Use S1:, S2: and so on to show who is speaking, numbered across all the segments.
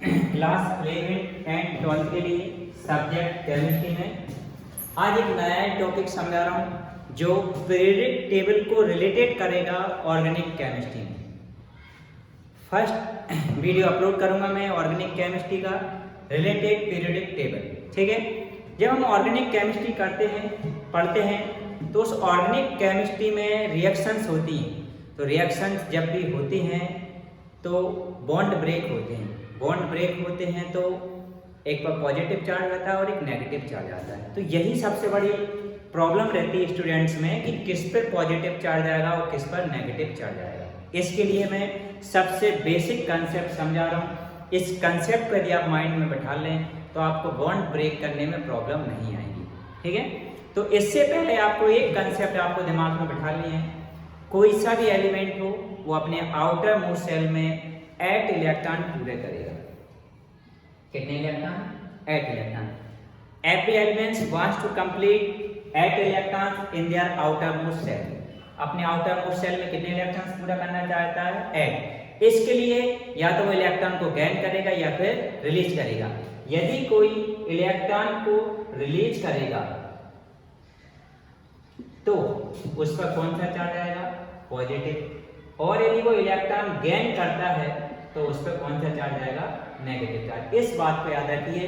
S1: Class 11 and 12 के लिए subject chemistry में आज एक नया टॉपिक समझा रहा हूँ जो पीरियोडिक टेबल को रिलेटेड करेगा ऑर्गेनिक केमिस्ट्री में। फर्स्ट वीडियो अपलोड करूँगा मैं ऑर्गेनिक केमिस्ट्री का रिलेटेड पीरियोडिक टेबल, ठीक है। जब हम ऑर्गेनिक केमिस्ट्री करते हैं पढ़ते हैं तो उस ऑर्गेनिक केमिस्ट्री में रिएक्शंस होती हैं, तो रिएक्शंस जब भी होती हैं तो बॉन्ड ब्रेक होते हैं। बॉन्ड ब्रेक होते हैं तो एक पर पॉजिटिव चार्ज आता है और एक नेगेटिव चार्ज आता है। तो यही सबसे बड़ी प्रॉब्लम रहती है स्टूडेंट्स में कि किस पर पॉजिटिव चार्ज आएगा और किस पर नेगेटिव चार्ज आएगा। इसके लिए मैं सबसे बेसिक कंसेप्ट समझा रहा हूँ। इस कंसेप्ट को यदि आप माइंड में बैठा लें तो आपको बॉन्ड ब्रेक करने में प्रॉब्लम नहीं आएगी, ठीक है। तो इससे पहले आपको एक कंसेप्ट आपको दिमाग में बैठा लिए हैं, कोई सा भी एलिमेंट हो वो अपने आउटर मोस्ट सेल में 8 इलेक्ट्रॉन पूरे करेगा। कितने electron? 8 electron. Every element wants to complete 8 electrons in their outermost shell. अपने आउटर मोस्ट सेल में कितने इलेक्ट्रॉन्स पूरा करना चाहता है? 8। इसके लिए या तो वो इलेक्ट्रॉन को गेन करेगा या फिर रिलीज करेगा। यदि कोई इलेक्ट्रॉन को रिलीज करेगा तो उस पर कौन सा चार्ज आएगा? पॉजिटिव। और यदि वो इलेक्ट्रॉन गेन करता है तो उस पर कौन सा चार्ज आएगा? Negative charge. इस बात को याद रखिए,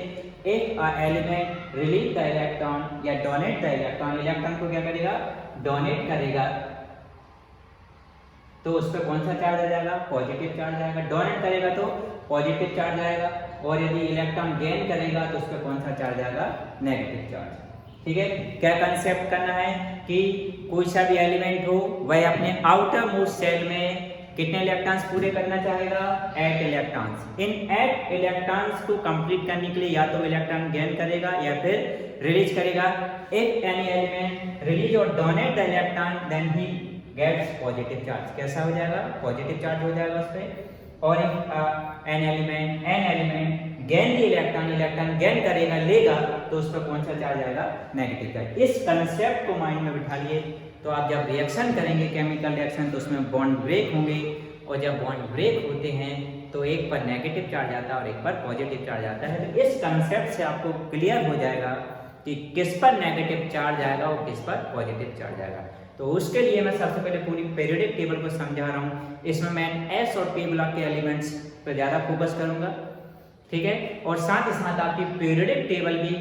S1: एक एलिमेंट रिलीज द इलेक्ट्रॉन या डोनेट द इलेक्ट्रॉन, इलेक्ट्रॉन को क्या करेगा? डोनेट करेगा, तो उस पर कौन सा चार्ज आ जाएगा? पॉजिटिव चार्ज आएगा। डोनेट करेगा तो पॉजिटिव चार्ज आएगा, और यदि इलेक्ट्रॉन गेन करेगा तो उस पर कौन सा चार्ज आएगा? नेगेटिव चार्ज, ठीक है। क्या कंसेप्ट करना है कि कोई सा भी एलिमेंट हो वह अपने आउटर मोस्ट सेल में कितने इलेक्ट्रॉन्स पूरे करना चाहेगा? 8 इलेक्ट्रॉन्स। इन 8 इलेक्ट्रॉन्स को कंप्लीट करने के लिए या तो इलेक्ट्रॉन गेन करेगा या फिर रिलीज करेगा। If any element release or donate the electron then he gets positive charge. कैसा हो जाएगा? पॉजिटिव चार्ज हो जाएगा उस पर। और an element gain the electron gain करेगा, लेगा, तो उस पर कौन सा चार्ज आएगा? Negative charge. इस कंसेप्ट को माइंड में बिठा लिए तो आप जब रिएक्शन करेंगे केमिकल रिएक्शन तो उसमें बॉन्ड ब्रेक होंगे, और जब बॉन्ड ब्रेक होते हैं तो एक पर नेगेटिव चार्ज आता है और एक पर पॉजिटिव चार्ज आता है। तो इस कंसेप्ट से आपको क्लियर हो जाएगा कि किस पर नेगेटिव चार्ज आएगा और किस पर पॉजिटिव चार्ज आएगा। तो उसके लिए मैं सबसे पहले पूरी पीरियोडिक टेबल को समझा रहा हूँ। इसमें मैं एस और पी ब्लॉक के एलिमेंट्स पर ज़्यादा फोकस करूँगा, ठीक है। और साथ ही साथ आपकी पीरियोडिक टेबल भी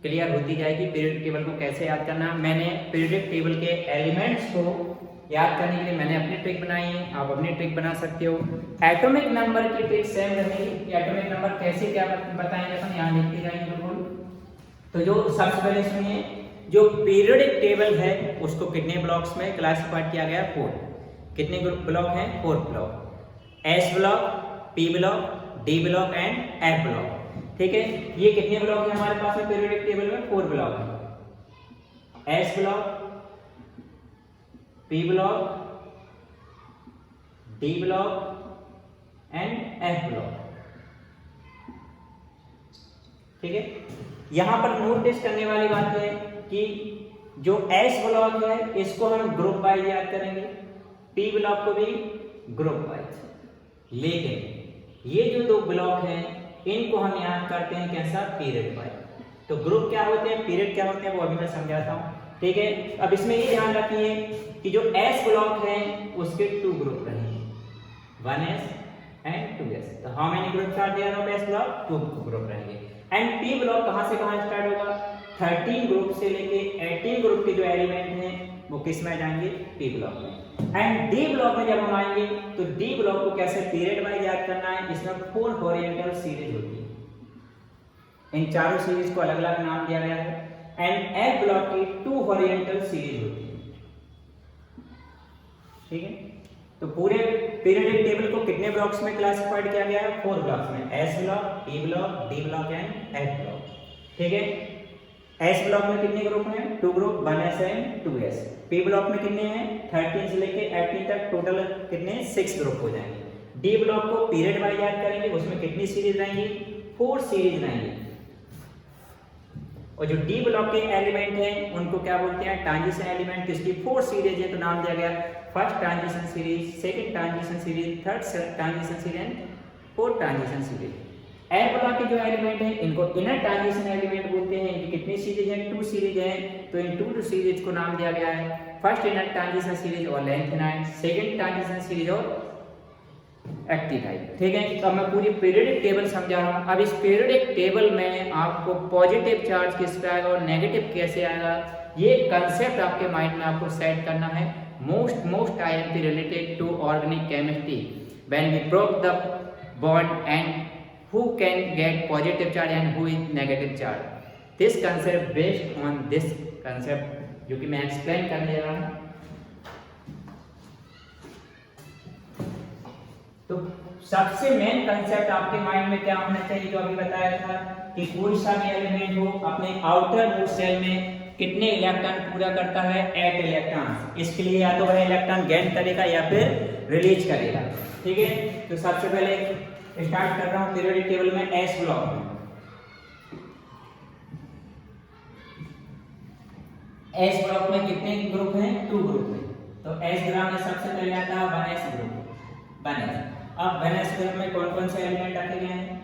S1: क्लियर होती जाएगी। पीरियोडिक टेबल को कैसे याद करना, मैंने पीरियोडिक टेबल के एलिमेंट्स को याद करने के लिए मैंने अपनी ट्रिक बनाई है, आप अपनी ट्रिक बना सकते हो। एटॉमिक नंबर की ट्रिक सेम रहेगी। एटॉमिक नंबर कैसे क्या बताएंगे अपन यहाँ लिखते जाएंगे बिल्कुल। तो जो सबसे पहले सुनिए, जो पीरियोडिक टेबल है उसको कितने ब्लॉक्स में क्लासिफाइड किया गया? 4। कितने ब्लॉक हैं? 4 block. S block, P block, D block and F block, ठीक है। ये कितने ब्लॉक है हमारे पास में पीरियोडिक टेबल में? 4 ब्लॉक है। S block, P block, D block and F block, ठीक है। यहां पर नोटिस करने वाली बात है कि जो एस ब्लॉक है इसको हम ग्रुप वाइज याद करेंगे, पी ब्लॉक को भी ग्रुप वाइज। लेकिन ये जो 2 ब्लॉक हैं इनको हम याद करते हैं कैसा? Period wise. तो ग्रुप क्या होते हैं, पीरियड क्या होते हैं, वो अभी मैं समझाता हूँ, ठीक है। अब इसमें ये ध्यान रखिए कि जो एस ब्लॉक है उसके 2 ग्रुप रहेंगे, 1s एंड 2s। तो how many groups are there of S block? 2 group रहेंगे। एंड पी ब्लॉक कहां से कहां स्टार्ट होगा? 13 ग्रुप से लेके 18 ग्रुप के जो एलिमेंट हैं वो किस में जाएंगे? पी ब्लॉक में। एंड डी ब्लॉक में जब हम आएंगे तो डी ब्लॉक को कैसे पीरियड वाइज याद करना है? इसमें 4 हॉरिजॉन्टल सीरीज होती है। इन चारों सीरीज को अलग अलग नाम दिया गया है। एंड एफ ब्लॉक की 2 हॉरिजॉन्टल सीरीज होती है, ठीक है। तो पूरे पीरियोडिक टेबल को कितने ब्लॉक्स में क्लासिफाइड किया गया है? 4 ब्लॉक्स में। S block, P block, D block and F block, ठीक है। एस ब्लॉक में कितने ग्रुप हैं? 2 group, 1s and 2s। P block में कितने हैं? 13 से लेके 18 तक टोटल कितने? 6 ग्रुप हो जाएंगे। डी ब्लॉक को पीरियड वाइज याद करेंगे, उसमें कितनी सीरीज रहेंगी? 4 सीरीज रहेंगी। और जो डी ब्लॉक के एलिमेंट हैं उनको क्या बोलते हैं? Transition element. किसकी? 4 सीरीज है तो नाम दिया गया first transition series, second transition series, third transition series and fourth transition series. F block के जो एलिमेंट हैं इनको इनर ट्रांजिशन एलिमेंट बोलते हैं। इनकी कितनी सीरीज है? 2 सीरीज है। तो इन 2 सीरीज को नाम दिया गया है फर्स्ट इनर ट्रांजिशन सीरीज और लेंथेनाइड, सेकंड ट्रांजिशन सीरीज और एक्टिनाइड। ठीक है, तो अब मैं पूरी पीरियोडिक टेबल समझा रहा हूँ। अब इस पीरियोडिक टेबल में आपको पॉजिटिव चार्ज किस पे आएगा और नेगेटिव कैसे आएगा, ये कंसेप्ट आपके माइंड में आपको सेट करना है। Most IMP related to organic chemistry when we broke the bond and who can get positive charge and who is negative charge. This concept based on this concept जो कि मैं explain करने जा रहा हूँ। तो सबसे मेन कंसेप्ट आपके माइंड में क्या होना चाहिए, जो अभी बताया था कि कोई सा भी एलिमेंट हो अपने आउटर मूड सेल में कितने इलेक्ट्रॉन पूरा करता है? 8 इलेक्ट्रॉन। इसके लिए या तो वह इलेक्ट्रॉन गेन करेगा या फिर रिलीज करेगा। ठीक है, तो सबसे पहले स्टार्ट कर रहा हूँ पीरियोडिक टेबल में एस ब्लॉक में। एस ब्लॉक में कितने ग्रुप हैं? 2 ग्रुप हैं। तो एस ग्राम में सबसे पहले आता है 1s ग्रुप। 1s। अब 1s ग्रुप में कौन कौन से एलिमेंट रखे गए हैं?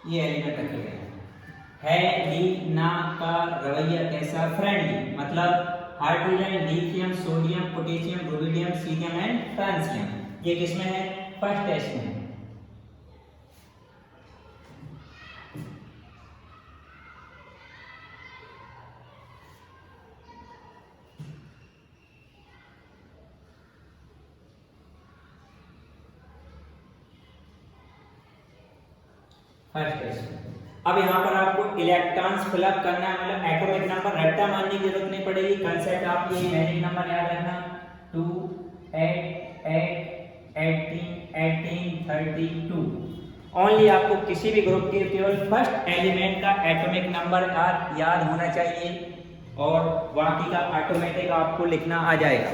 S1: ये एलिमेंट रखे गए हैं। हेलिना का रवैया कैसा? फ्रेंडली। मतलब hydrogen, lithium, sodium, potassium, rubidium, cerium and francium. ये किसमें है? फर्स्ट टेस्ट में। First test. अब यहाँ पर आपको इलेक्ट्रॉन्स फिलअप करना है, मतलब एटॉमिक नंबर रट्टा मानने की जरूरत नहीं पड़ेगी। कंसेप्ट आप ये मैजिक नंबर याद रखना 2 8 8 18 18 32। ओनली आपको किसी भी ग्रुप के केवल फर्स्ट एलिमेंट का एटॉमिक नंबर याद होना चाहिए और बाकी का ऑटोमेटिक आपको लिखना आ जाएगा।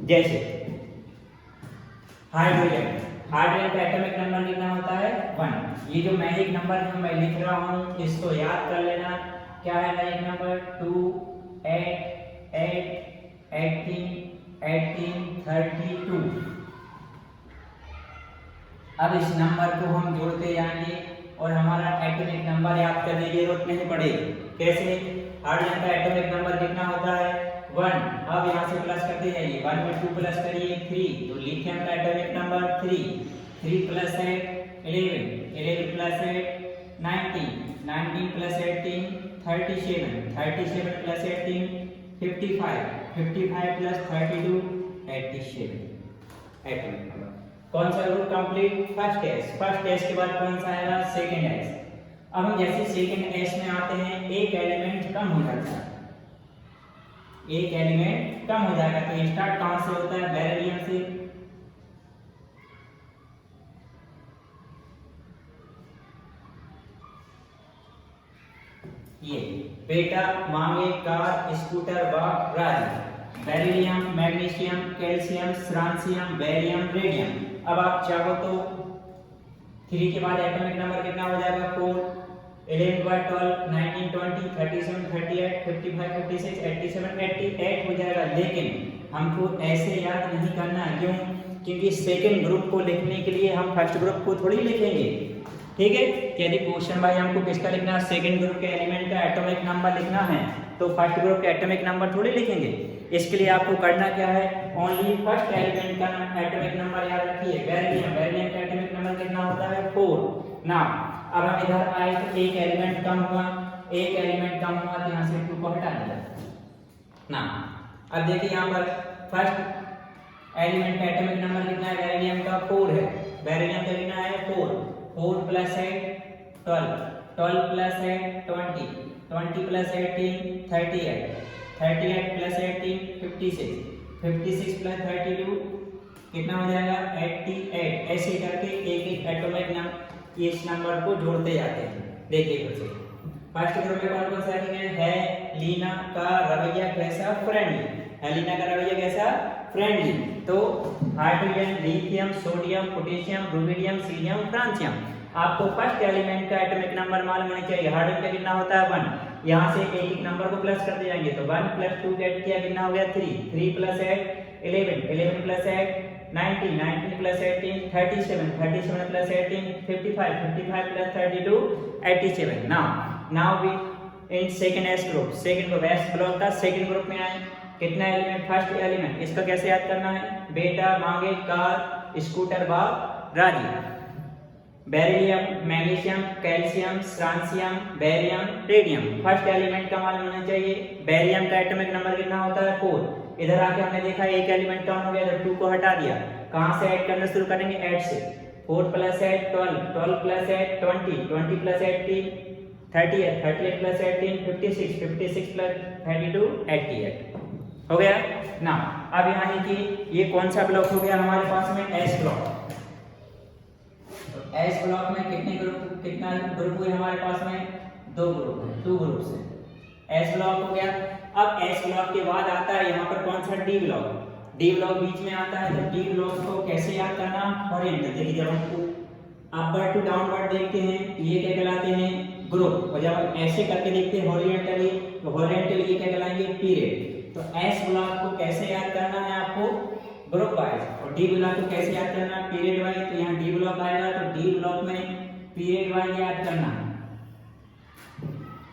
S1: जैसे हाइड्रोजन का एटॉमिक नंबर लिखना होता है 1। ये जो मैजिक नंबर जो मैं लिख रहा हूँ इसको याद कर लेना। क्या है मैजिक नंबर? 2 8 8 18 18 32। अब इस नंबर को हम जोड़ते जाएंगे और हमारा एटॉमिक नंबर याद करने की जरूरत नहीं पड़ेगी। कैसे? हाइड्रोजन का एटॉमिक नंबर कितना होता है? 1। अब यहाँ से प्लस करते जाइए। 1 में 2 प्लस करिए 3। तो लिथियम का atomic number 3। 3 plus 8 11। 11 plus 8 19। 19 plus 18 37। 37 plus 18 55। 55 plus 32 87। Atomic number. कौन सा group complete? First S. First S के बाद कौन सा आएगा? Second S. अब हम जैसे सेकंड एस में आते हैं, एक एलिमेंट कम हो जाता है। एक एलिमेंट कम हो जाएगा। तो स्टार्ट कहां से होता है? बेरिलियम से। ये बेटा मांगे कार स्कूटर वाक राज। Beryllium, magnesium, calcium, francium, barium, radium. अब आप चाहो तो 3 के बाद एटॉमिक नंबर कितना हो जाएगा? 4। 11 बाय 12 19 20 37 38 55 56 87 88 हो जाएगा। लेकिन हमको ऐसे याद नहीं करना है। क्यों? क्योंकि सेकंड ग्रुप को लिखने के लिए हम फर्स्ट ग्रुप को थोड़ी लिखेंगे। ठीक है, यदि क्वेश्चन भाई हमको किसका लिखना है? सेकंड ग्रुप के एलिमेंट का एटॉमिक नंबर लिखना है तो फर्स्ट ग्रुप के एटॉमिक नंबर थोड़ी लिखेंगे। इसके लिए आपको करना क्या है? ओनली फर्स्ट एलिमेंट का एटॉमिक नंबर याद रखिए। बेरिलियम का एटॉमिक नंबर कितना होता है? 4। ना अब हम इधर आए तो एक एलिमेंट कम हुआ। एक एलिमेंट कम हुआ तो यहाँ से 2 को हटा दिया ना। अब देखिए यहाँ पर फर्स्ट एलिमेंट का एटॉमिक नंबर कितना है? बेरिलियम का 4 है। बेरिलियम का कितना है? 4। 4 plus 8 12। 12 plus 8 20। 20 plus 18 38। 38 plus 18 56। 56 plus 32 कितना हो जाएगा? 88। ऐसे करके एक एक एटॉमिक नंबर इस नंबर को जोड़ते जाते हैं। देखिए फिर से फर्स्ट ग्रुप में कौन कौन सा है? लीना का रवैया कैसा? फ्रेंडली। हेलिना का रवैया कैसा? फ्रेंडली। तो hydrogen, lithium, sodium, potassium, rubidium, cerium, francium. आपको फर्स्ट एलिमेंट का एटॉमिक नंबर मालूम होना चाहिए। हाइड्रोजन का कितना होता है? 1। यहाँ से एक एक नंबर को प्लस करते जाएंगे तो 1 + 2 गेट किया, कितना हो गया 3, 3 + 8 11, 11 + 8 19, 19 + 18 37, 37 + 18 55, 55 + 32 87। now we in second S group, second group S block का सेकंड ग्रुप में आए, कितना एलिमेंट, फर्स्ट एलिमेंट, इसका कैसे याद करना है, बेटा मांगे कार स्कूटर बाप राजी, beryllium magnesium calcium strontium barium radium, first element का मालूम होना चाहिए। बेरियम का एटॉमिक नंबर कितना होता है 4, इधर आके हमने देखा एक एलिमेंट कौन हो गया, तो 2 को हटा दिया, कहां से ऐड करना शुरू करेंगे, 8 से, 4 + 8 12, 12 + 8 20, 20 + 8 38, 38 + 18 56, 56 + 32 88 हो गया ना। अब यहाँ देखिए ये कौन सा ब्लॉक हो गया हमारे पास में, एस ब्लॉक। तो एस ब्लॉक में कितना ग्रुप हुए हमारे पास में, 2 ग्रुप है, 2 ग्रुप से एस ब्लॉक हो गया। अब एस ब्लॉक के बाद आता है यहाँ पर कौन सा, डी ब्लॉक, डी ब्लॉक बीच में आता है, तो डी ब्लॉक को कैसे याद करना, हॉरिजॉन्टल, देखिए जब हम अपवर्ड टू डाउनवर्ड देखते हैं ये क्या कहलाते हैं, ग्रुप, और जब ऐसे करके देखते हैं हॉरिजॉन्टली तो हॉरिजॉन्टली ये क्या कहलाएंगे, पीरियड। तो एस ब्लॉक को कैसे याद करना है आपको, ग्रुप वाइज, और डी ब्लॉक को कैसे याद करना है, पीरियड वाइज। तो यहाँ डी ब्लॉक आएगा तो डी ब्लॉक में पीरियड वाइज याद करना है,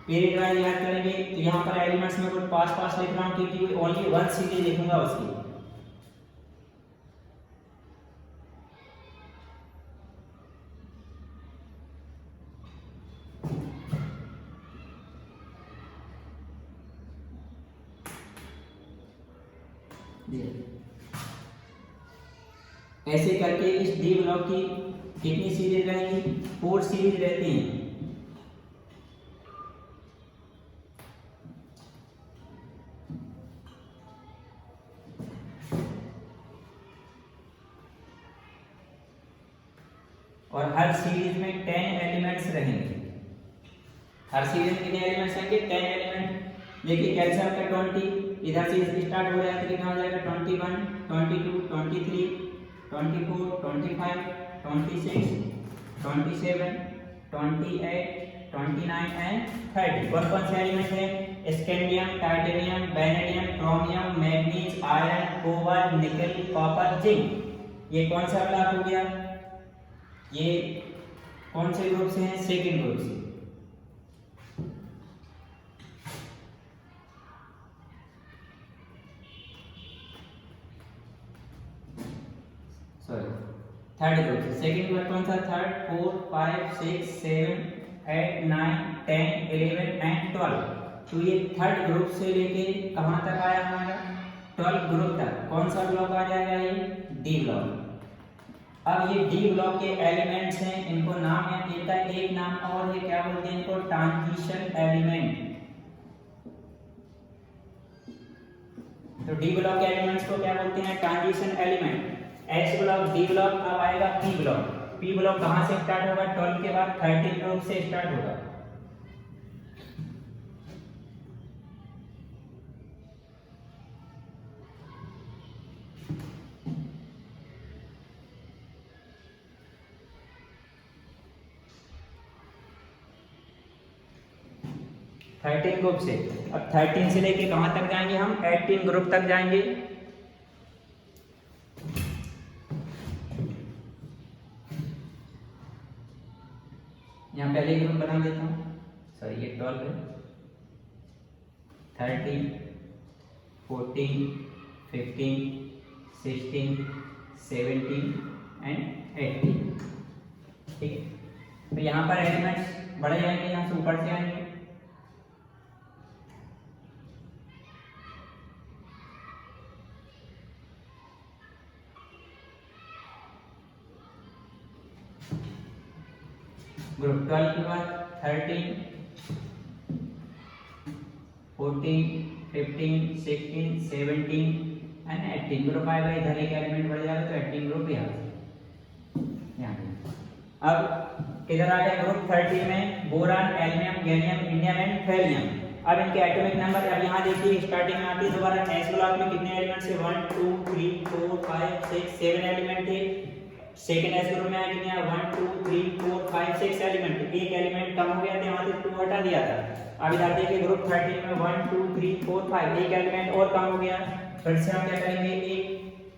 S1: पीरियड वाइज याद करेंगे। तो यहाँ पर एलिमेंट्स में कुछ पास लिख रहा हूँ क्योंकि ओनली 1 सीरीज लिखूंगा उसकी। ऐसे करके इस डी ब्लॉक की कितनी सीरीज रहेंगी, 4 सीरीज रहती हैं। और हर सीरीज में 10 एलिमेंट्स रहेंगे, हर सीरीज में कितने एलिमेंट्स रहेंगे, 10 एलिमेंट। देखिए कैल्शियम का 20 इधर से स्टार्ट हो जाए तो कितना हो जाएगा, 21 22 23 24 25 26 27 28 29 एंड 30। कौन कौन से एलिमेंट है, scandium titanium vanadium chromium manganese iron cobalt nickel copper zinc. ये कौन सा ब्लॉक हो गया, ये कौन से ग्रुप से हैं, सेकंड ग्रुप से। सॉरी थर्ड ग्रुप से, सेकंड ग्रुप कौन सा, 3 4 5 6 7 8 9 10 11 एंड 12। तो ये थर्ड ग्रुप से लेके कहां तक आया हमारा, 12 ग्रुप तक। कौन सा ब्लॉक आ जाएगा, ये डी ब्लॉक। अब ये डी ब्लॉक के एलिमेंट्स हैं, इनको नाम है, इनका एक नाम और है, क्या बोलते हैं इनको, ट्रांजिशन एलिमेंट। तो डी ब्लॉक के एलिमेंट्स को क्या बोलते हैं, transition element. S block, D block, अब आएगा पी ब्लॉक। पी ब्लॉक कहां से स्टार्ट होगा, 12 के बाद 13 ग्रुप से स्टार्ट होगा। थर्टीन ग्रुप से, अब 13 से लेके कहां तक जाएंगे हम, 18 ग्रुप तक जाएंगे। यहाँ पहले ग्रुप बना देता हूँ, सॉरी ये 12 है, 13 14 15 16 17 एंड 18। ठीक है, तो यहाँ पर एलिमेंट्स बढ़े जाएंगे, यहाँ से ऊपर से आएंगे। ग्रुप 12 के बाद 13 14 15 16 17 एंड 18 ग्रुप आएगा। इधर एक एलिमेंट बढ़ जाएगा तो 18 ग्रुप यहाँ अब किधर आ गया, ग्रुप 13 में boron aluminium gallium indium and thallium. अब इनके एटॉमिक नंबर, अब यहाँ देखिए स्टार्टिंग में आती है दोबारा एस ब्लॉक में कितने एलिमेंट्स है, 1 2 3 4 5 6 7 एलिमेंट थे। सेकेंड एस ग्रुप में आया कितने 1 2 3 4 5 6 एलिमेंट, एक एलिमेंट कम हो गया था, यहाँ से 2 हटा दिया था। अब इधर देखिए ग्रुप 13 में 1 2 3 4 5 एक एलिमेंट और कम हो गया, फिर से हम क्या करेंगे एक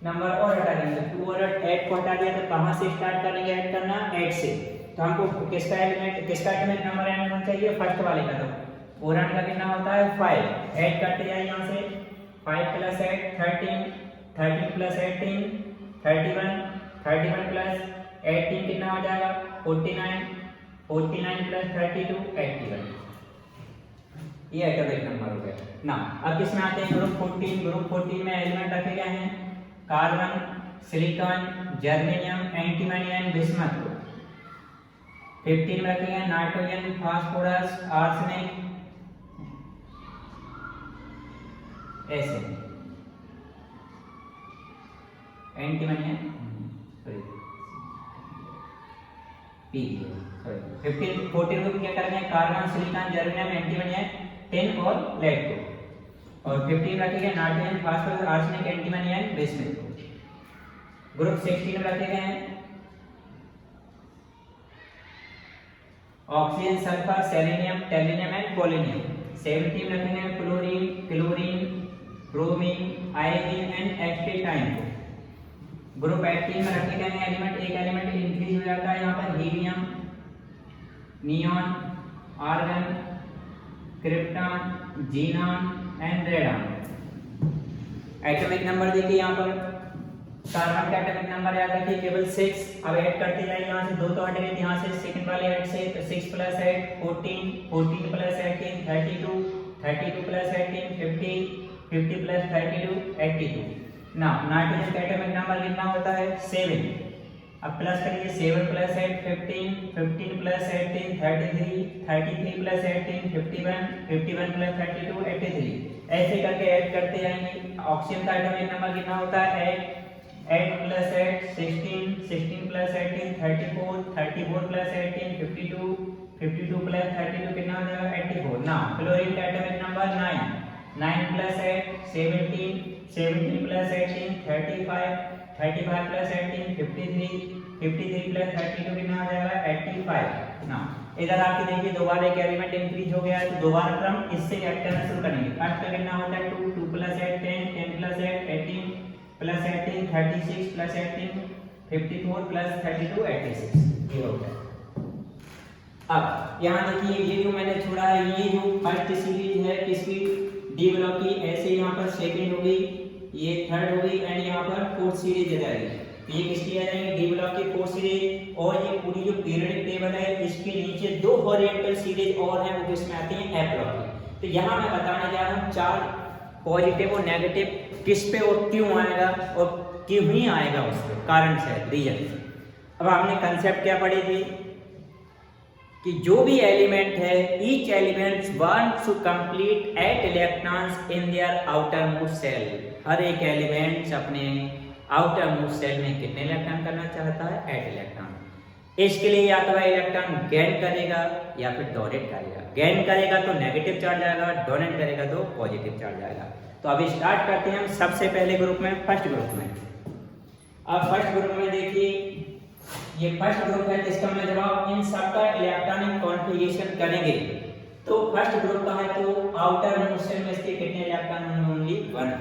S1: नंबर और हटा देंगे, 2 और 8 को हटा दिया तो कहाँ से स्टार्ट करेंगे ऐड करना 8 से। तो हमको किसका एलिमेंट नंबर ऐड होना चाहिए फर्स्ट वाले का, तो 4 का कितना होता है 5, ऐड करते जाइए यहाँ से 5 + 8 13, 13 + 18 31, 31 + 18 कितना हो जाएगा 49, 49 + 32 81, ये एटॉमिक नंबर हो गया ना। अब किसमें आते हैं ग्रुप 14, ग्रुप 14 में एलिमेंट रखे गए हैं carbon, silicon, germanium, antimony and bismuth. 15 में रखे गए नाइट्रोजन, फास्फोरस, आर्सेनिक, ऐसे एंटीमनी पी 15 14 को क्या करना है कार्बन, सिलिकॉन, जर्मेनियम, एंटीमनी 10 और लेड को, और 15 रखे गए nitrogen, phosphorus, arsenic, antimony and bismuth. Group 16 में रखे गए हैं oxygen, sulphur, selenium, tellurium and polonium. 17 में रखे गए fluorine, chlorine, bromine, iodine and astatine. Group 18 में रखे गए हैं एलिमेंट, एक एलिमेंट इंक्रीज हो जाता है यहाँ पर helium, neon, argon, krypton, xenon and radon. Atomic number देखिए यहाँ पर कार्बन का एटॉमिक नंबर याद रखिए केवल 6। अब ऐड करते जाइए, यहाँ से 2 तो हट गए, यहाँ से सेकंड वाले ऐड से, तो 6 + 8 14, 14 + 18 32, 32 + 18 50, 50 + 32 82। ना नाइट्रोजन का एटॉमिक नंबर कितना होता है 7। अब प्लस करिए 7 + 8 15, 15 + 18 33, 33 + 18 51, 51 + 32 83। ऐसे करके ऐड करते जाएंगे। ऑक्सीजन का एटॉमिक नंबर कितना होता है 8 + 8 16, 16 + 18 34, 34 + 18 52, 52 + 32 कितना हो जाएगा 84। ना क्लोरीन का एटॉमिक नंबर 9, 9 + 8 17, 17 + 18 35, 35 + 18 53, 53 + 32 कितना हो जाएगा 85। ना इधर आके देखिए दोबारा एक एलिमेंट इंक्रीज हो गया है, तो दोबारा क्रम इससे ऐड करना शुरू करेंगे। फर्स्ट का कितना होता है 2, 2 + 8 10, 10 + 8 18 + 18 36 + 18 54 + 32 86, ये हो गया। अब यहाँ देखिए ये जो मैंने छोड़ा है, ये जो फर्स्ट सीरीज है किसकी डी ब्लॉक की, ऐसे यहाँ पर सेकंड हो गई, ये थर्ड हो गई एंड यहाँ पर फोर्थ सीरीज आ जाएगी। तो ये किसकी आ जाएगी डी ब्लॉक की फोर्थ सीरीज। और ये पूरी जो पीरियडिक टेबल है इसके नीचे 2 हॉरिजॉन्टल सीरीज और हैं, वो किसमें आती हैं ए ब्लॉक की। तो यहाँ मैं बताने जा रहा हूँ 4 पॉजिटिव और नेगेटिव किस पे और क्यों आएगा और क्यों ही आएगा, उसके कारण से रीजन। अब हमने कंसेप्ट क्या पढ़ी थी कि जो भी एलिमेंट है each element wants to complete 8 electrons in their outermost shell. हर एक एलिमेंट अपने आउटर मोस्ट सेल में कितने इलेक्ट्रॉन करना चाहता है 8 इलेक्ट्रॉन। इसके लिए या तो इलेक्ट्रॉन गेन करेगा या फिर डोनेट करेगा। गेन करेगा तो नेगेटिव चार्ज आएगा, डोनेट करेगा तो पॉजिटिव चार्ज आएगा। तो अभी स्टार्ट करते हैं हम सबसे पहले ग्रुप में, फर्स्ट ग्रुप में। अब फर्स्ट ग्रुप में देखिए ये फर्स्ट ग्रुप है जिसका मैं जब आप इन सबका इलेक्ट्रॉनिक कॉन्फ़िगरेशन करेंगे तो फर्स्ट ग्रुप का है, तो आउटर मोस्ट सेल में इसके कितने इलेक्ट्रॉन होंगे ओनली 1।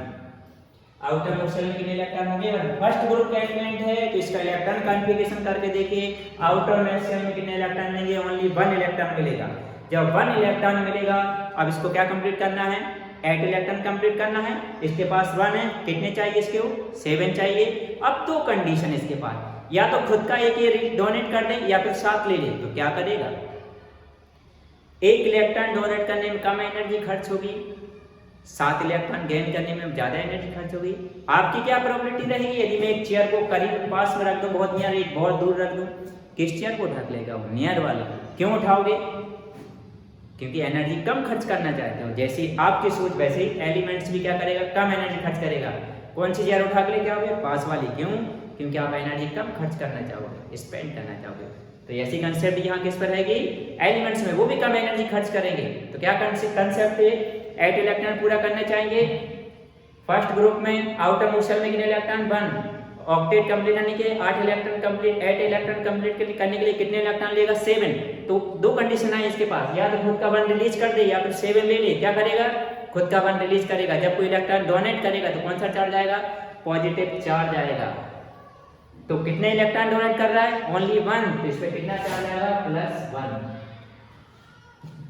S1: आउटर मोस्ट सेल में कितने इलेक्ट्रॉन होंगे 1। फर्स्ट ग्रुप का एलिमेंट है तो इसका इलेक्ट्रॉन कॉन्फ़िगरेशन करके देखिए, आउटर मोस्ट सेल में कितने इलेक्ट्रॉन मिलेंगे ओनली 1 इलेक्ट्रॉन मिलेगा। जब 1 इलेक्ट्रॉन मिलेगा, अब इसको क्या कंप्लीट करना है 8 इलेक्ट्रॉन कंप्लीट करना है। इसके पास 1 है, कितने चाहिए इसके 7 चाहिए। अब तो कंडीशन इसके पास या तो खुद का एक ये डोनेट कर दे या फिर साथ ले ले, तो क्या करेगा 1 इलेक्ट्रॉन डोनेट करने में कम एनर्जी खर्च होगी, 7 इलेक्ट्रॉन गेन करने में ज्यादा एनर्जी खर्च होगी। आपकी क्या प्रोबेबिलिटी रहेगी यदि मैं एक चेयर को करीब पास में रख दूं, बहुत नियर, बहुत दूर रख दूं, किस चेयर को ढक लेगा वो नियर वाले। क्यों उठाओगे क्योंकि एनर्जी कम खर्च करना चाहते हो। जैसे आपकी सोच वैसे ही एलिमेंट्स भी क्या करेगा कम एनर्जी खर्च करेगा। कौन सी चेयर उठा के लेके आओगे पास वाली, क्यों क्योंकि आप एनर्जी कम खर्च करना चाहोगे, स्पेंड करना चाहोगे। तो ऐसी कंसेप्ट यहाँ किस पर रहेगी एलिमेंट्स में, वो भी कम एनर्जी खर्च करेंगे। तो क्या कंसेप्ट है 8 इलेक्ट्रॉन पूरा करना चाहेंगे फर्स्ट ग्रुप में। आउटर मोस्ट सेल में कितने इलेक्ट्रॉन 1 ऑक्टेट कंप्लीट करने के 8 इलेक्ट्रॉन कंप्लीट 8 इलेक्ट्रॉन कंप्लीट करने के लिए कितने इलेक्ट्रॉन लेगा 7। तो दो कंडीशन है इसके पास, या तो खुद का वन रिलीज कर दे या फिर 7 ले ले। क्या करेगा, खुद का वन रिलीज करेगा। जब कोई इलेक्ट्रॉन डोनेट करेगा तो कौन सा चार्ज आएगा, पॉजिटिव चार्ज आएगा। तो कितने इलेक्ट्रॉन डोनेट कर रहा है, ओनली 1, तो इस पे कितना चार्ज आएगा, +1।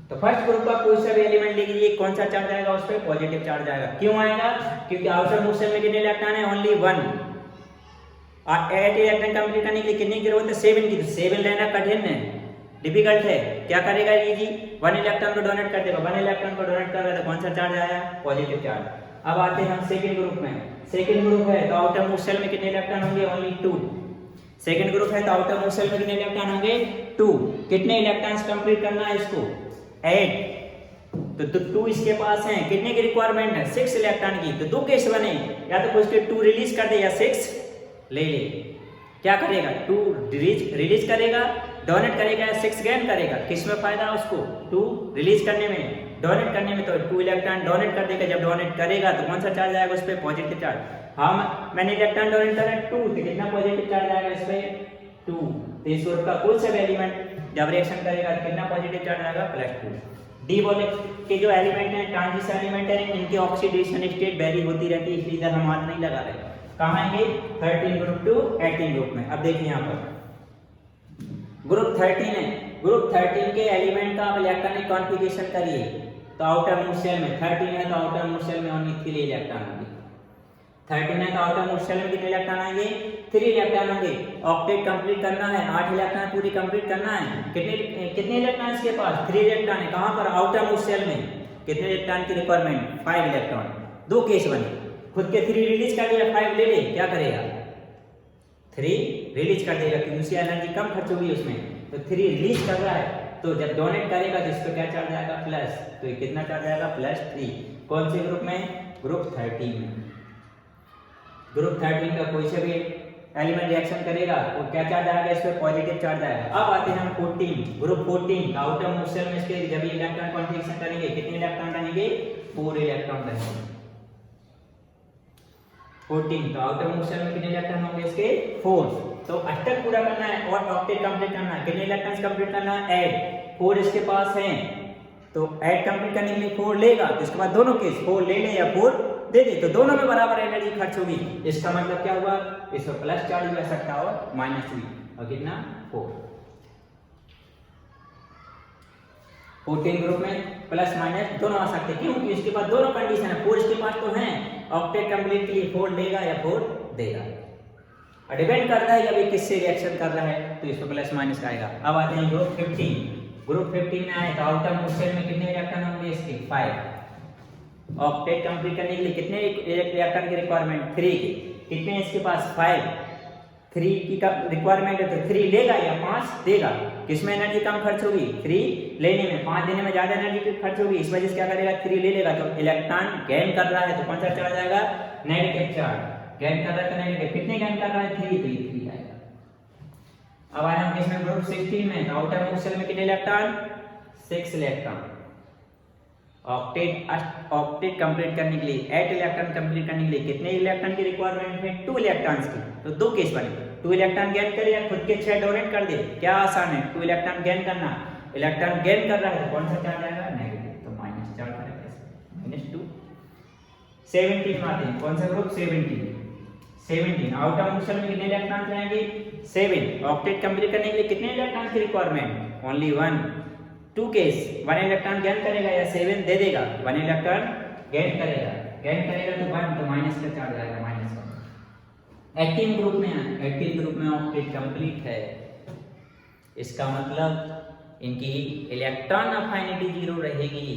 S1: तो फर्स्ट ग्रुप का कोई सा भी एलिमेंट ले लीजिए, कौन सा चार्ज आएगा, उस पे पॉजिटिव चार्ज आएगा। क्यों आएगा, क्योंकि आउटर मूव सेल में कितने इलेक्ट्रॉन है, ओनली 1। 8 इलेक्ट्रॉन कंप्लीट करने के लिए कितने की जरूरत है, 7 की। तो 7 लेना कठिन है, डिफिकल्ट है। क्या करेगा ये जी, 1 इलेक्ट्रॉन को डोनेट कर देगा। 1 इलेक्ट्रॉन को डोनेट कर रहा है तो कौन सा चार्ज आया, पॉजिटिव चार्ज। अब आते हैं हम सेकंड ग्रुप में। सेकंड ग्रुप है तो आउटर मूव सेल में कितने इलेक्ट्रॉन होंगे, ओनली 2। सेकंड ग्रुप है तो आउटर मूव सेल में कितने इलेक्ट्रॉन होंगे, 2। कितने इलेक्ट्रॉन्स कंप्लीट करना है इसको, 8। तो 2 इसके पास हैं, कितने की रिक्वायरमेंट है, 6 इलेक्ट्रॉन की। तो दो केस बने, या तो उसके 2 रिलीज कर दे या 6 ले ले। क्या करेगा, 2 रिलीज करेगा, डोनेट करेगा या 6 गेन करेगा। किस में फायदा है उसको, 2 रिलीज करने में, डोनेट करने में। तो 2 इलेक्ट्रॉन डोनेट कर देगा। जब डोनेट करेगा तो कौन सा चार्ज आएगा उस पे, पॉजिटिव चार्ज। हाँ, मैंने इलेक्ट्रॉन डोनेट करा 2, तो कितना पॉजिटिव चार्ज आएगा इस पे, 2। तो इस ग्रुप का कोई सा भी एलिमेंट जब रिएक्शन करेगा तो कितना पॉजिटिव चार्ज आएगा, +2। डी बोले के जो एलिमेंट है, ट्रांजिशन एलिमेंट है, इनकी ऑक्सीडेशन स्टेट वेरी होती रहती है, इसलिए इधर हम हाथ नहीं लगा रहे। कहाँ आएंगे, 13 ग्रुप टू 18 ग्रुप में। अब देखिए यहाँ पर ग्रुप 13 है। ग्रुप 13 के एलिमेंट का आप इलेक्ट्रॉनिक कॉन्फ़िगरेशन करिए। तो आउटर मूव सेल में 13 है तो आउटर मूव सेल में ओनली 3 इलेक्ट्रॉन होंगे। 13 है तो आउटर मूव सेल में कितने इलेक्ट्रॉन आएंगे, 3 इलेक्ट्रॉन होंगे। ऑक्टेट कंप्लीट करना है, 8 इलेक्ट्रॉन पूरी कंप्लीट करना है। कितने इलेक्ट्रॉन इसके पास, 3 इलेक्ट्रॉन है। कहाँ पर, आउटर मूव सेल में। कितने इलेक्ट्रॉन की रिक्वायरमेंट, 5 इलेक्ट्रॉन। दो केस बने, खुद के 3 रिलीज कर दिया, 5 ले ले। क्या करेगा, 3 रिलीज कर देगा क्योंकि उसकी एनर्जी कम खर्च होगी उसमें। तो 3 रिलीज कर रहा है, तो जब डोनेट करेगा तो इस पर क्या चार्ज आएगा, प्लस। तो ये कितना चार्ज आएगा, +3। कौन से ग्रुप में, ग्रुप 13 में। ग्रुप 13 का कोई से भी एलिमेंट रिएक्शन करेगा तो क्या चार्ज आएगा, इस पे पॉजिटिव चार्ज आएगा। अब आते हैं हम 14, ग्रुप 14 आउटर मूव सेल में। इसके जब इलेक्ट्रॉन कॉन्फ़िगरेशन करेंगे कितने इलेक्ट्रॉन रहेंगे, 4 इलेक्ट्रॉन रहेंगे। 14 तो आउटर मूव सेल में कितने इलेक्ट्रॉन होंगे इसके, 4। तो अष्टक पूरा करना है और ऑक्टेट कंप्लीट करना है। कितने इलेक्ट्रॉन्स कंप्लीट करना है, 8। 4 इसके पास हैं, तो 8 कंप्लीट करने के लिए 4 लेगा। तो इसके बाद दोनों केस 4 ले ले या 4 दे दे, तो दोनों में बराबर एनर्जी खर्च होगी। इसका मतलब क्या हुआ, इसमें प्लस चार्ज भी आ सकता है और माइनस भी। और कितना, 4। 14 ग्रुप में प्लस माइनस दोनों आ सकते हैं। क्यों, क्योंकि इसके पास दोनों कंडीशन है। 4 इसके पास तो हैं, ऑक्टेट कंप्लीट के लिए 4 लेगा या 4 देगा। और डिपेंड करता है कि अभी किससे रिएक्शन कर रहा है, तो इसमें प्लस माइनस आएगा। अब आते हैं ग्रुप 15। ग्रुप 15 में आए तो आउटर मूव सेल में कितने इलेक्ट्रॉन होंगे इसके, 5। ऑक्टेट कंप्लीट करने के लिए कितने इलेक्ट्रॉन की रिक्वायरमेंट, 3 की। कितने इसके पास, 5। 3 की रिक्वायरमेंट है तो 3 लेगा या 5 देगा। किसमें एनर्जी कम खर्च होगी, 3 लेने में। 5 देने में ज्यादा एनर्जी खर्च होगी, इस वजह से क्या करेगा, 3 ले लेगा। तो इलेक्ट्रॉन गेन कर रहा है तो कौन सा चार्ज आएगा, नेगेटिव चार्ज। गेन कर रहा है तो नेगेटिव। कितने गेन कर रहा है, 3, तो 3 आएगा। अब आए हम किसमें, ग्रुप 16 में। तो आउटर मूव सेल में कितने इलेक्ट्रॉन, 6 इलेक्ट्रॉन। ऑक्टेट कंप्लीट करने के लिए 8 इलेक्ट्रॉन कंप्लीट करने के लिए कितने इलेक्ट्रॉन की रिक्वायरमेंट है, 2 इलेक्ट्रॉन्स की। तो दो केस बने, 2 इलेक्ट्रॉन गेन करे या खुद के 6 डोनेट कर दे। क्या आसान है, 2 इलेक्ट्रॉन गेन करना। इलेक्ट्रॉन गेन कर रहा है तो कौन सा चार्ज आएगा, नेगेटिव। तो माइनस चार्ज आएगा, -2। 17 में आते हैं, कौन सा ग्रुप, 17। आउटर मूव सेल में कितने इलेक्ट्रॉन रहेंगे, 7। ऑक्टेट कंप्लीट करने के लिए कितने इलेक्ट्रॉन की requirement, only 1। 2 case, 1 electron gain करेगा या 7 दे देगा। 1 इलेक्ट्रॉन गेन करेगा तो 1, तो माइनस का चार्ज आएगा, -1। 18 ग्रुप में है। 18 ग्रुप में ऑक्टेट कंप्लीट है, इसका मतलब इनकी इलेक्ट्रॉन अफाइनिटी 0 रहेगी।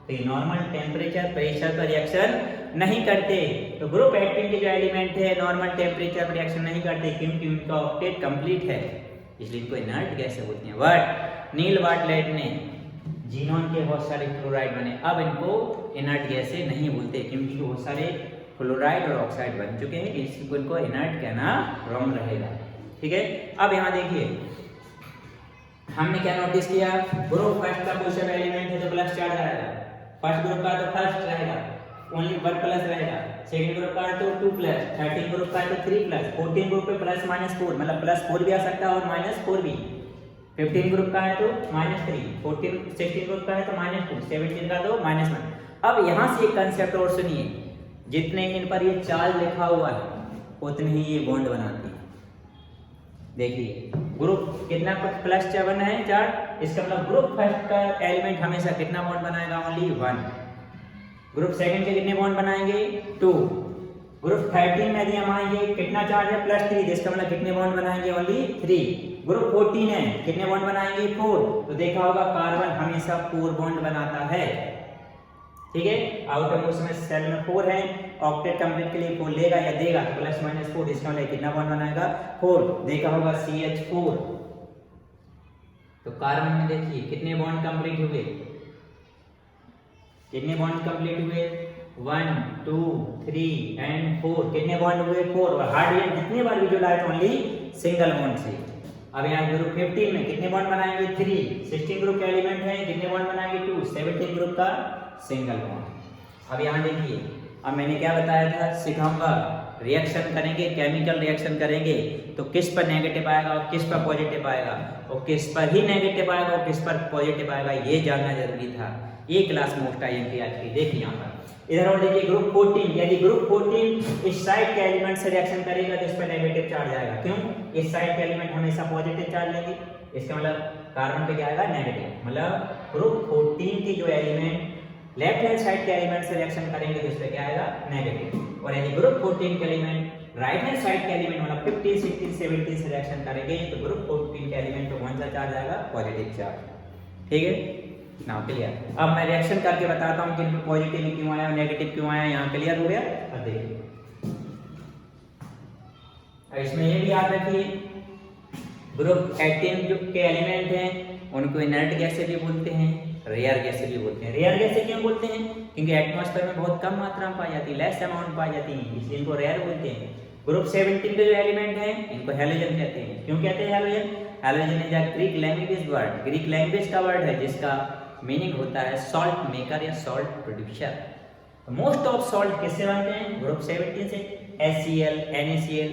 S1: तो नॉर्मल टेम्परेचर प्रेशर पर रिएक्शन नहीं करते। तो ग्रुप 18 के जो एलिमेंट है नॉर्मल टेम्परेचर पर रिएक्शन नहीं करते क्योंकि उनका ऑक्टेट कंप्लीट है, इसलिए इनको इनर्ट गैस बोलते हैं। बट नील बार्टलेट ने जीनोन के बहुत सारे क्लोराइड बने, अब इनको इनर्ट गैस नहीं बोलते क्योंकि बहुत सारे क्लोराइड और ऑक्साइड बन चुके हैं, इसको इनको इनर्ट कहना रॉन्ग रहेगा। ठीक है, अब यहाँ देखिए हमने क्या नोटिस किया, ग्रुप फर्स्ट का कोई सा एलिमेंट है तो प्लस चार्ज आएगा, फर्स्ट ग्रुप का तो फर्स्ट रहेगा, ओनली 1 प्लस रहेगा, सेकंड ग्रुप का है तो 2 प्लस, 13 ग्रुप का है तो 3 प्लस, 14 ग्रुप पे प्लस माइनस 4 मतलब प्लस 4 भी आ सकता है और माइनस 4 भी, 15 ग्रुप का है तो -3, 14 16 ग्रुप का है तो -2, 17 का तो -1। अब यहाँ से एक कंसेप्ट और सुनिए, जितने इन पर ये चार्ज लिखा हुआ है उतने ही ये बॉन्ड बनाती है। देखिए ग्रुप कितना +7 है चार्ज, इसका मतलब ग्रुप फर्स्ट का एलिमेंट हमेशा कितना बॉन्ड बनाएगा, ओनली 1। ग्रुप सेकंड के कितने बॉन्ड बनाएंगे, 2। ग्रुप 13 में यदि हम आएंगे कितना चार्ज है, +3, जिसका मतलब कितने बॉन्ड बनाएंगे, ओनली 3। ग्रुप 14 है, कितने बॉन्ड बनाएंगे, 4। तो देखा होगा कार्बन हमेशा 4 बॉन्ड बनाता है, ठीक है। आउटर मोस्ट में सेल में 4 है, ऑक्टेट कंप्लीट के लिए 4 लेगा या देगा तो +-4, इसका मतलब कितना बॉन्ड बनाएगा, 4। देखा होगा CH4। तो कार्बन में देखिए कितने बॉन्ड कंप्लीट हुए, कितने बॉन्ड कंप्लीट हुए, 1 2 3 एंड 4, कितने बॉन्ड हुए, 4। और हाइड्रोजन जितने बार भी जुड़ा है तो ओनली सिंगल बॉन्ड से। अब यहाँ ग्रुप 15 में कितने बॉन्ड बनाएंगे, 3। 16 ग्रुप के एलिमेंट है, कितने बॉन्ड बनाएंगे, 2। 17 ग्रुप का सिंगल बॉन्ड। अब यहाँ देखिए, अब मैंने क्या बताया था, सिखाऊंगा रिएक्शन करेंगे, केमिकल रिएक्शन करेंगे तो किस पर नेगेटिव आएगा और किस पर पॉजिटिव आएगा, और किस पर ही नेगेटिव आएगा और किस पर पॉजिटिव आएगा, ये जानना जरूरी था। ये क्लास मोस्ट IMP आज की। देखिए यहाँ पर इधर और देखिए ग्रुप 14, यदि ग्रुप 14 इस साइड के एलिमेंट से रिएक्शन करेगा तो इस पर नेगेटिव चार्ज आएगा। क्यों, इस साइड के एलिमेंट हमेशा पॉजिटिव चार्ज लेंगे, इसका मतलब कार्बन पे क्या आएगा, नेगेटिव। मतलब ग्रुप 14 की जो एलिमेंट लेफ्ट हैंड साइड के एलिमेंट से रिएक्शन करेंगे तो इस पे क्या आएगा, नेगेटिव। और यदि ग्रुप 14 के एलिमेंट राइट हैंड साइड के एलिमेंट मतलब 15 16 17 से रिएक्शन करेंगे तो ग्रुप 14 के एलिमेंट पे कौन सा चार्ज आएगा, पॉजिटिव चार्ज, ठीक है। Now clear. अब मैं रिएक्शन करके बताता हूँ कि इनमें पॉजिटिव क्यों आया और नेगेटिव क्यों आया, यहाँ क्लियर हो गया। अब देखिए, इसमें ये भी याद रखिए ग्रुप 18 जो के एलिमेंट हैं उनको इनर्ट गैसें भी बोलते हैं, रेयर गैसें भी बोलते हैं। रेयर गैसें क्यों बोलते हैं, क्योंकि एटमॉस्फेयर में बहुत कम मात्रा में पाई जाती है, लेस अमाउंट पाई जाती है, इसलिए इनको रेयर बोलते हैं। ग्रुप 17 के जो एलिमेंट हैं इनको हैलोजन कहते हैं। क्यों कहते हैं halogen, halogen is a Greek language word, Greek language का वर्ड है जिसका मीनिंग होता है सॉल्ट मेकर या salt producer. Most of salt किससे बनते हैं, ग्रुप 17 से। HCl NaCl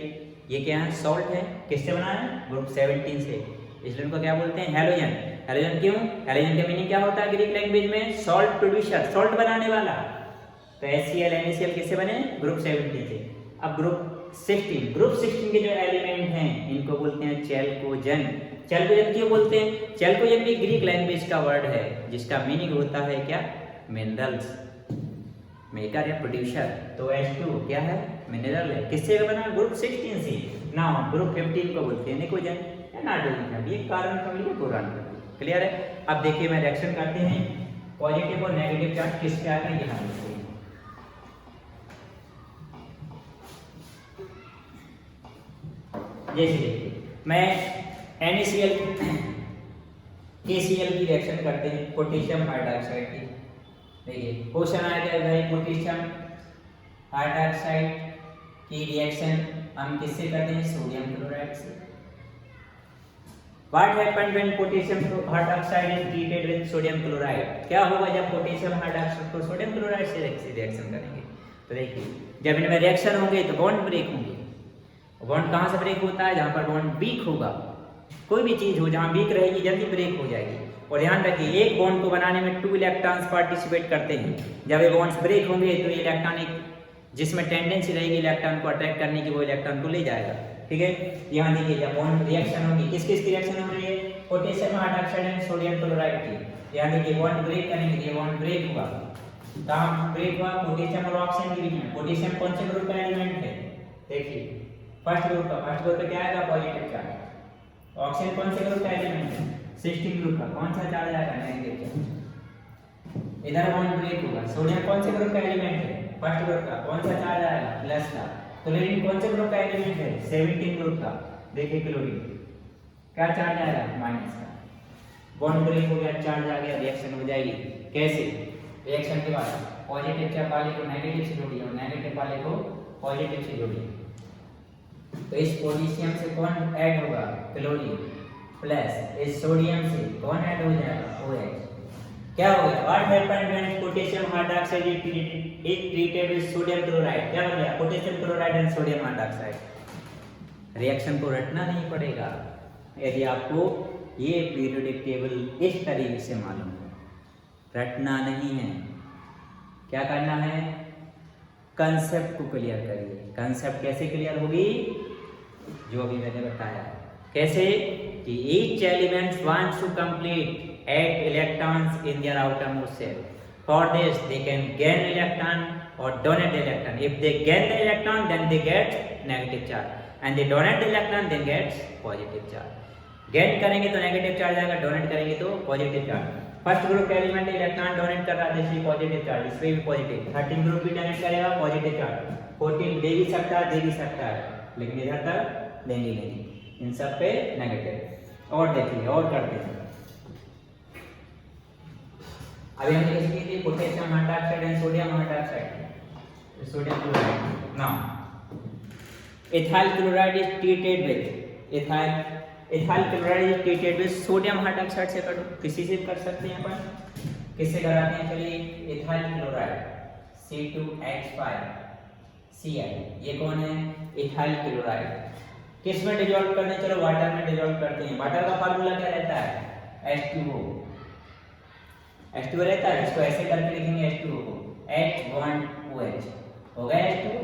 S1: ये क्या है, सॉल्ट है, किससे बना है, ग्रुप 17 से, इसलिए इनको क्या बोलते हैं, हैलोजन। हैलोजन क्यों, हैलोजन का मीनिंग क्या होता है ग्रीक लैंग्वेज में, सॉल्ट प्रोड्यूसर, सॉल्ट बनाने वाला। तो HCl NaCl किससे बने, ग्रुप 17 से। अब ग्रुप 16, ग्रुप 16 के जो एलिमेंट हैं इनको बोलते हैं चैल्कोजन। चैल्कोजन क्यों बोलते हैं, चैल्कोजन भी ग्रीक लैंग्वेज का वर्ड है जिसका मीनिंग होता है क्या, मिनरल्स, मेकर या प्रोड्यूसर। तो H2 क्या है, मिनरल है, किससे बना, ग्रुप 16 से। नाउ ग्रुप 15 को बोलते हैं निकोजन या नाइट्रोजन फैमिली, कार्बन फैमिली या बोरान फैमिली। क्लियर है। अब देखिए मैं रिएक्शन करते हैं, पॉजिटिव और नेगेटिव चार्ज किसके आ रहे हैं यहाँ देखिए। जैसे देखिए मैं NaCl KCl की रिएक्शन करते हैं पोटेशियम हाइड्रोक्साइड की। देखिए क्वेश्चन आया भाई, पोटेशियम हाइड्रोक्साइड की रिएक्शन हम किससे करते हैं, सोडियम क्लोराइड से। What happened when potassium hydroxide is treated with sodium chloride? क्या होगा जब पोटेशियम हाइड्रोक्साइड को सोडियम क्लोराइड से रिएक्शन करेंगे। तो देखिए जब इनमें रिएक्शन होंगे तो बॉन्ड ब्रेक होंगे। बॉन्ड कहाँ से ब्रेक होता है, जहाँ पर बॉन्ड वीक होगा। कोई भी चीज हो जहाँ वीक रहेगी जल्दी ब्रेक हो जाएगी। और ध्यान रखिए एक बॉन्ड को बनाने में 2 इलेक्ट्रॉन्स पार्टिसिपेट करते हैं। जब ये बॉन्ड्स ब्रेक होंगे तो इलेक्ट्रॉन एक जिसमें टेंडेंसी रहेगी इलेक्ट्रॉन को अट्रैक्ट करने की, वो इलेक्ट्रॉन को ले जाएगा। ठीक है, यहाँ देखिए जब बॉन्ड रिएक्शन होगी, किस किस की रिएक्शन हो रही है, potassium hydroxide and sodium chloride की। यहाँ देखिए बॉन्ड ब्रेक करेंगे, ये बॉन्ड ब्रेक हुआ, कहाँ ब्रेक हुआ, पोटेशियम और ऑक्सीजन के बीच में। पोटेशियम कौन से ग्रुप का एलिमेंट है, देखिए फर्स्ट ग्रुप का। फर्स्ट ग्रुप पे क्या आएगा, पॉजिटिव चार्ज। ऑक्सीजन कौन से ग्रुप का एलिमेंट है, 16 ग्रुप का, कौन सा चार्ज आएगा, नेगेटिव चार्ज। इधर बॉन्ड ब्रेक होगा। सोडियम कौन से ग्रुप का एलिमेंट है, फर्स्ट ग्रुप का, कौन सा चार्ज आएगा, प्लस का। क्लोरीन कौन से ग्रुप का एलिमेंट है, 17 ग्रुप का, देखिए क्लोरीन क्या चार्ज आएगा, माइनस का। बॉन्ड ब्रेक हो गया, चार्ज आ गया, रिएक्शन हो जाएगी। कैसे, रिएक्शन के बाद पॉजिटिव चार्ज वाले को नेगेटिव से जोड़िए और नेगेटिव वाले को पॉजिटिव से जोड़िए। तो इस पोटेशियम से कौन ऐड होगा, क्लोरीन, प्लस इस सोडियम से कौन ऐड हो जाएगा, OH। क्या हो गया, what happened when potassium hydroxide is is treated with sodium chloride, क्या बन गया potassium chloride and sodium hydroxide. Reaction को रटना नहीं पड़ेगा यदि आपको ये पीरियोडिक टेबल इस तरीके से मालूम हो, रटना नहीं है। क्या करना है, कंसेप्ट को क्लियर करिए। कंसेप्ट कैसे क्लियर होगी, जो अभी मैंने बताया। कैसे कि each element wants to complete 8 electrons in their outermost shell. For this they can gain electron or donate electron. If they gain the electron then they get negative charge and they donate the electron then gets positive charge. Gain करेंगे तो negative charge आएगा, donate करेंगे तो positive charge. First group का element electron donate कर रहा है इसलिए पॉजिटिव चार्ज, इस पे भी पॉजिटिव। 13 ग्रुप भी डोनेट करेगा पॉजिटिव चार्ज, 14 दे भी सकता है, लेकिन इधर तक देंगे नहीं, इन सब पे नेगेटिव। और देखिए और करते हैं, अभी हमने इसकी थी potassium hydroxide and sodium hydroxide, sodium chloride. Now ethyl chloride is treated with ethyl chloride is treated with sodium hydroxide से करो, किसी से कर सकते हैं अपन, किससे कराते हैं, चलिए ethyl chloride C2H5Cl, ये कौन है ethyl chloride। किस में डिसॉल्व करने, चलो वाटर में डिसॉल्व करते हैं। वाटर का फार्मूला क्या रहता है, H2O रहता है, इसको ऐसे करके लिखेंगे H2O को, H1OH हो गया H2O।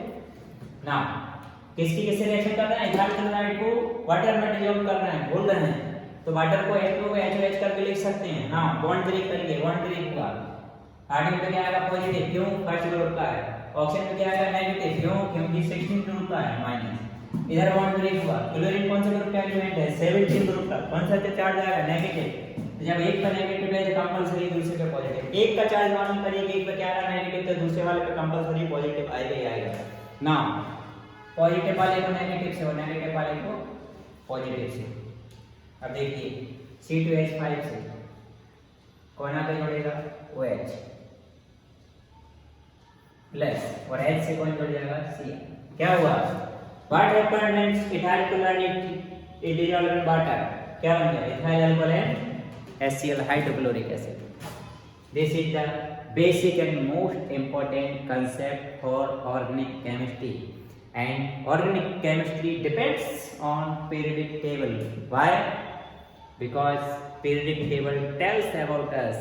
S1: नाउ किसकी किससे रिएक्शन कर रहा है, इथाइल क्लोराइड को वाटर में डिसॉल्व कर रहे हैं, बोल रहे हैं, तो वाटर को H2O को HOH करके लिख सकते हैं। ना बॉन्ड ब्रेक करेंगे, बॉन्ड ब्रेक हुआ, हाइड्रोजन पे क्या आएगा पॉजिटिव, क्यों फर्स्ट ग्रुप का है। ऑक्सीजन पे क्या आएगा नेगेटिव, क्यों क्योंकि 16 ग्रुप का है माइनस। इधर बॉन्ड ब्रेक हुआ, क्लोरीन कौन सा ग्रुप का एलिमेंट है, 17 ग्रुप का, कौन सा चार्ज आएगा नेगेटिव। तो जब एक का नेगेटिव है तो कंपलसरी दूसरे पे पॉजिटिव। एक का चार्ज मालूम करिए कि एक पे क्या आएगा नेगेटिव, तो दूसरे वाले पे कंपलसरी पॉजिटिव आएगा ही आएगा। ना पॉजिटिव वाले को नेगेटिव से और नेगेटिव वाले को पॉजिटिव से। अब देखिए C2H5 से कौन आकर जुड़ेगा OH प्लस, और H से कौन जुड़ जाएगा C। क्या हुआ, what happened when ethyl chloride is dissolved in water, क्या बन गया ethyl alcohol and HCl hydrochloric acid. This is the basic and most important concept for organic chemistry, and organic chemistry depends on periodic table. Why? Because periodic table tells about us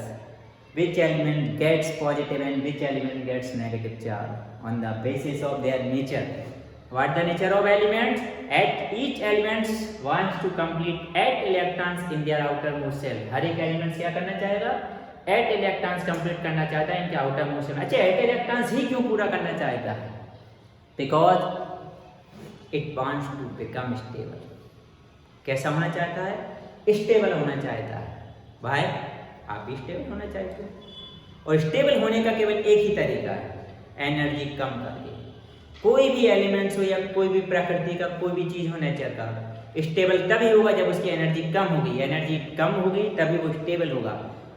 S1: which element gets positive and which element gets negative charge on the basis of their nature. What the nature of elements? At each elements wants to complete 8 electrons in their outermost shell. हर एक element क्या करना चाहेगा, 8 electrons complete करना चाहता है इनके outermost shell। अच्छा 8 electrons ही क्यों पूरा करना चाहता है, because it wants to become stable। कैसा होना चाहता है, स्टेबल होना चाहता है। भाई आप भी स्टेबल होना चाहते हो, और स्टेबल होने का केवल एक ही तरीका है, एनर्जी कम करके। कोई भी एलिमेंट्स हो या कोई भी प्रकृति का कोई भी चीज हो नेचर का, स्टेबल तभी होगा जब उसकी एनर्जी कम होगी। एनर्जी कम होगी तभी वो स्टेबल होगा।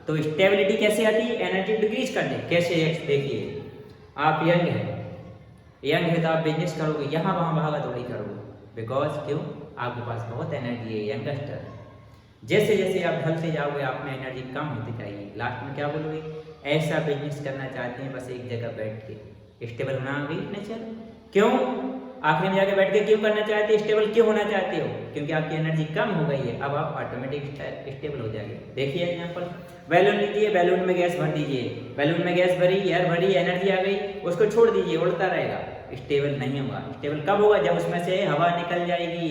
S1: तो स्टेबिलिटी कैसे आती है, एनर्जी डिक्रीज कर दे। कैसे, देखिए आप यंग है तो आप बिजनेस करोगे, यहाँ वहाँ भागा दौड़ी करोगे, बिकॉज क्यों, आपके पास बहुत एनर्जी है, यंगस्टर। जैसे जैसे आप ढलते जाओगे आप में एनर्जी कम होती जाएगी, लास्ट में क्या बोलोगे, ऐसा बिजनेस करना चाहते हैं बस एक जगह बैठ के, स्टेबल होना वीक नेचर। क्यों आखिरी में जाके बैठ के क्यों करना चाहते हो, स्टेबल क्यों होना चाहते हो, क्योंकि आपकी एनर्जी कम हो गई है, अब आप ऑटोमेटिक स्टेबल हो जाएंगे। देखिए एग्जांपल, बैलून लीजिए, बैलून में गैस भर दीजिए, बैलून में गैस भरी, एयर भरी, एनर्जी आ गई, उसको छोड़ दीजिए, उड़ता रहेगा, स्टेबल नहीं होगा। स्टेबल कब होगा, जब उसमें से हवा निकल जाएगी,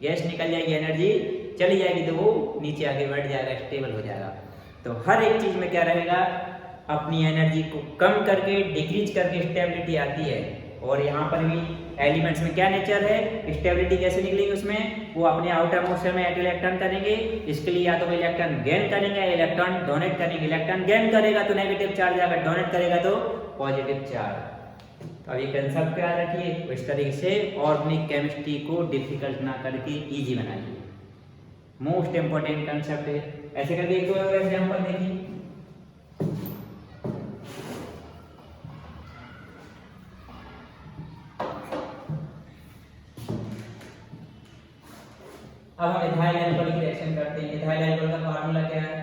S1: गैस निकल जाएगी, एनर्जी चली जाएगी, तो वो नीचे आगे बढ़ जाएगा, स्टेबल हो जाएगा। तो हर एक चीज में क्या रहेगा, अपनी एनर्जी को कम करके डिक्रीज करके स्टेबिलिटी आती है। और यहाँ पर भी एलिमेंट्स में क्या नेचर है, स्टेबिलिटी कैसे निकलेगी उसमें, वो अपने आउटर मोस्ट शेल में 8 इलेक्ट्रॉन करेंगे। इसके लिए या तो इलेक्ट्रॉन गेन करेंगे, इलेक्ट्रॉन डोनेट करेंगे। इलेक्ट्रॉन गेन करेगा तो नेगेटिव चार्ज आएगा, डोनेट करेगा तो पॉजिटिव चार्ज। तो अब ये कंसेप्ट याद रखिए, इस तरीके से ऑर्गेनिक केमिस्ट्री को डिफिकल्ट ना करके इजी बनाइए, मोस्ट इंपोर्टेंट कंसेप्ट है। ऐसे करके एक दो एग्जांपल देखिए। अब हम इथाइल अल्कोहल की रिएक्शन करते हैं। इथाइल अल्कोहल का फार्मूला क्या है,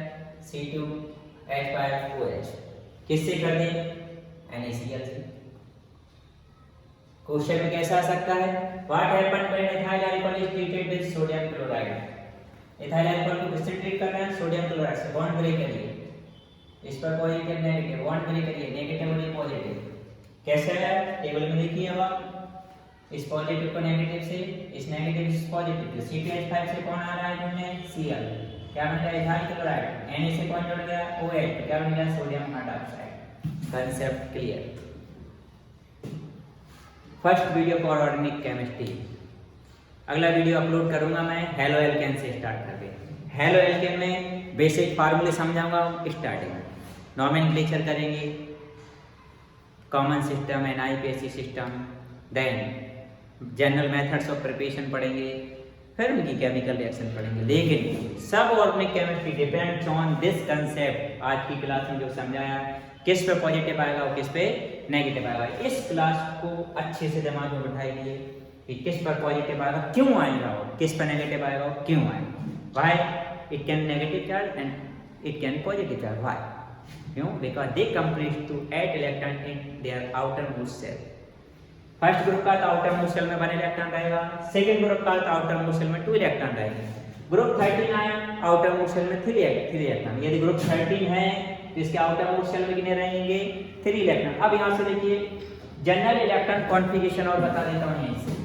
S1: C2H5OH। किससे कर दें, NaCl से। क्वेश्चन में कैसा आ सकता है, what happened when ethyl alcohol is treated with sodium chloride. Ethyl alcohol को किससे ट्रीट कर रहे हैं, सोडियम क्लोराइड से। बॉन्ड ब्रेक करिए, इस पर पॉजिटिव नेगेटिव, बॉन्ड ब्रेक करिए, नेगेटिव और पॉजिटिव। कैसे है टेबल में देखिए, अब इस पॉजिटिव को नेगेटिव से, इस नेगेटिव से पॉजिटिव, तो CH5 से कौन आ रहा है जुड़ने, Cl, क्या बन गया इथाइल क्लोराइड। Na से कौन जुड़ गया, OH, तो क्या बन गया sodium hydroxide. Concept clear. First video for organic chemistry. अगला वीडियो अपलोड करूंगा मैं हेलो एल्केन से स्टार्ट करके। हेलो एल्केन में बेसिक फार्मूले समझाऊंगा स्टार्टिंग में, नॉमेनक्लेचर करेंगे, common system, NIPSC system, then general methods of preparation पढ़ेंगे, फिर उनकी केमिकल रिएक्शन पढ़ेंगे। लेकिन सब organic chemistry depends on this concept. आज की क्लास में जो समझाया, किस पे पॉजिटिव आएगा और किस पे नेगेटिव आएगा, इस क्लास को अच्छे से दिमाग में बैठाइए कि किस पर पॉजिटिव आएगा, क्यों आएगा, और किस पर नेगेटिव आएगा और क्यों आएगा। Why it can negative charge and it can positive charge, why, क्यों, because they complete to 8 electron in their outermost shell. First group का तो आउटर मोस्ट सेल में 1 इलेक्ट्रॉन रहेगा, सेकंड ग्रुप का तो आउटर मोस्ट सेल में 2 electron रहेंगे। Group 13 आया, आउटर मोस्ट सेल में 3 इलेक्ट्रॉन। यदि ग्रुप 13 है तो इसके आउटर मोस्ट सेल में कितने रहेंगे, 3 इलेक्ट्रॉन। अब यहां से देखिए जनरल इलेक्ट्रॉन कॉन्फ़िगरेशन और बता देता हूं यहीं से।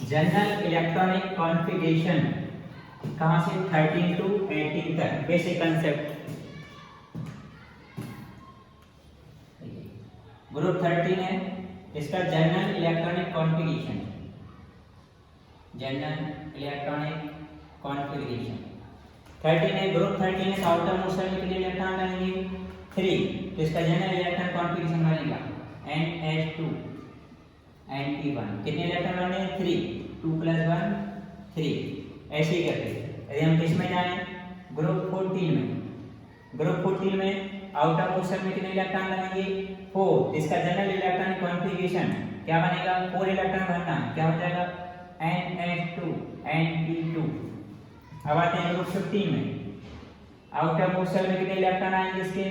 S1: जनरल इलेक्ट्रॉनिक कॉन्फ़िगरेशन कहां से, 13 टू 18 तक, बेसिक कंसेप्ट। ग्रुप 13 है, इसका general electronic configuration, general electronic configuration 13 है। ग्रुप 13 है, आउटर मोस्ट सेल में कितने इलेक्ट्रॉन रहेंगे, 3, तो इसका जनरल इलेक्ट्रॉन कॉन्फ़िगरेशन बनेगा NH2 NP1, कितने इलेक्ट्रॉन बने, 3, 2 + 1 3, ऐसे ही करके। यदि हम किसमें जाएं, ग्रुप 14 में, ग्रुप 14 में आउटर मोस्ट सेल में कितने इलेक्ट्रॉन रहेंगे, 4, इसका जनरल इलेक्ट्रॉनिक कॉन्फ़िगरेशन क्या बनेगा, 4 इलेक्ट्रॉन बनना, क्या हो जाएगा NH2 NP2। अब आते हैं ग्रुप 15 में, आउटर मोस्ट सेल में कितने इलेक्ट्रॉन आएंगे इसके,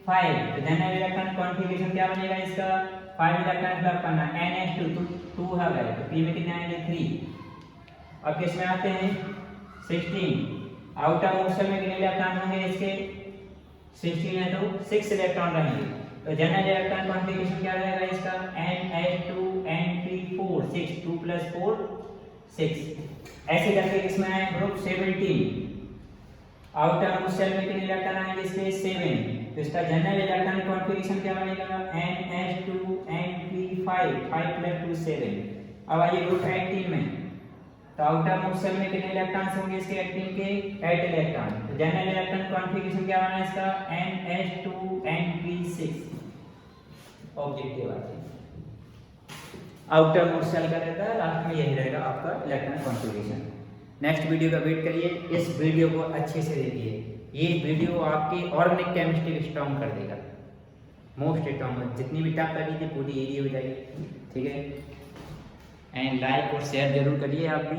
S1: 5, तो जनरल इलेक्ट्रॉनिक कॉन्फ़िगरेशन क्या बनेगा इसका, 5 इलेक्ट्रॉन फिलअप करना, NH2 2 है गए, तो P में कितने आएंगे, 3। अब किसमें आते हैं 16, आउटर मोस्ट सेल में कितने इलेक्ट्रॉन होंगे इसके, 16 है तो 6 इलेक्ट्रॉन रहेंगे, तो जनरल इलेक्ट्रॉन कॉन्फ़िगरेशन क्या रहेगा इसका, NH2 NP4 6, 2 + 4 6। ऐसे करके किसमें आए, ग्रुप 17, आउटर मोस्ट सेल में कितने इलेक्ट्रॉन आएंगे इसके, 7, तो इसका जनरल इलेक्ट्रॉनिक कॉन्फ़िगरेशन क्या बनेगा, NH2 NP5 5 + 2 7। अब आइए ग्रुप 18 में, तो आउटर मोस्ट सेल में कितने इलेक्ट्रॉन्स होंगे इसके, 18 के 8 इलेक्ट्रॉन, तो जनरल इलेक्ट्रॉन कॉन्फ़िगरेशन क्या बना इसका, NH2 NP6। ऑब्जेक्टिव आते हैं, आउटर मोस्ट सेल का रहता है, लास्ट में यही रहेगा आपका इलेक्ट्रॉनिक कॉन्फ़िगरेशन। नेक्स्ट वीडियो का वेट करिए, इस वीडियो को अच्छे से देखिए, ये वीडियो आपकी ऑर्गेनिक केमिस्ट्री को स्ट्रॉन्ग कर देगा, मोस्ट स्ट्रॉन्ग, जितनी भी टफ लगी थी पूरी इजी हो जाएगी, ठीक है। एंड लाइक और शेयर जरूर करिए आप भी।